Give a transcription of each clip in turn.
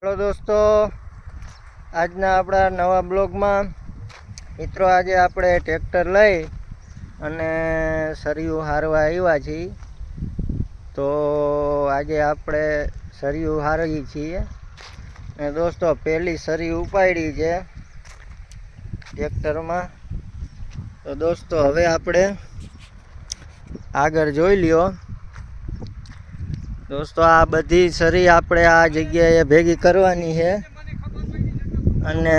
Hello दोस्तों, આજના આપણા નવા બ્લોગમાં મિત્રો આજે આપણે ટ્રેક્ટર લઈ અને સરિયું હારવા આવ્યા છીએ. તો આજે આપણે સરિયું હારવી છીએ અને દોસ્તો પહેલી સરિયું ઉપાડી છે ટ્રેક્ટરમાં. તો દોસ્તો હવે આપણે આગળ જોઈ લ્યો. દોસ્તો આ બધી સરી આપણે આ જગ્યાએ ભેગી કરવાની છે અને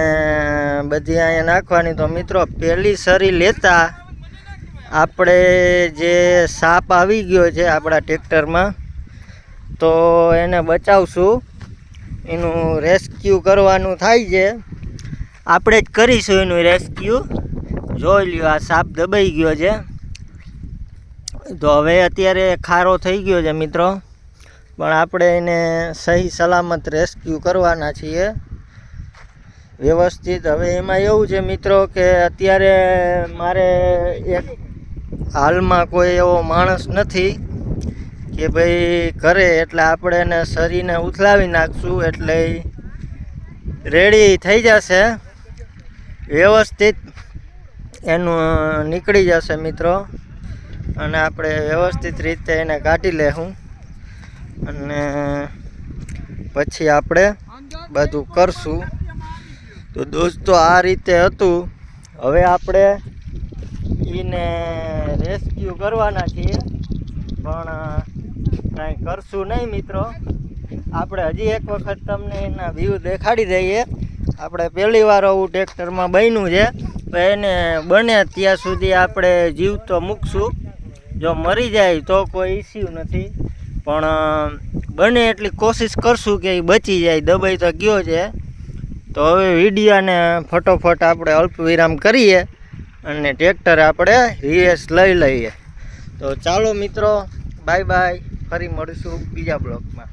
બધી અહીંયા નાખવાની. તો મિત્રો પહેલી સરી લેતા આપણે જે સાપ આવી ગયો છે આપણા ટ્રેક્ટરમાં, તો એને બચાવશું, એનું રેસ્ક્યુ કરવાનું થાય છે. આપણે જ કરીશું એનું રેસ્ક્યુ. જોઈ લ્યો આ સાપ દબાઈ ગયો છે. તો હવે અત્યારે ખારો થઈ ગયો છે મિત્રો, પણ આપણે એને સહી સલામત રેસ્ક્યુ કરવાના છીએ વ્યવસ્થિત. હવે એમાં એવું છે મિત્રો કે અત્યારે મારે એક હાલમાં કોઈ એવો માણસ નથી કે ભાઈ કરે, એટલે આપણે એને શરીરને ઉથલાવી નાખશું એટલે રેડી થઈ જશે, વ્યવસ્થિત એનું નીકળી જશે મિત્રો. અને આપણે વ્યવસ્થિત રીતે એને કાઢી લેશું અને પછી આપણે બધું કરશું. તો દોસ્તો આ રીતે હતું. હવે આપણે એને રેસ્ક્યુ કરવાના છીએ, પણ કાંઈ કરશું નહીં મિત્રો. આપણે હજી એક વખત તમને એના વ્યૂ દેખાડી દઈએ. આપણે પહેલી વાર આવું ટ્રેક્ટરમાં બન્યું છે, તો એને બને ત્યાં સુધી આપણે જીવતો મૂકશું. જો મરી જાય તો કોઈ ઇસ્યુ નથી, પણ બને એટલી કોશિશ કરશું કે એ બચી જાય. દબાઈ તો ગયો છે. તો હવે વિડીયાને ફટોફટ આપણે અલ્પ વિરામ કરીએ અને ટ્રેક્ટર આપણે રીએસ લઈ લઈએ. તો ચાલો મિત્રો, બાય બાય, ફરી મળીશું બીજા બ્લોગમાં.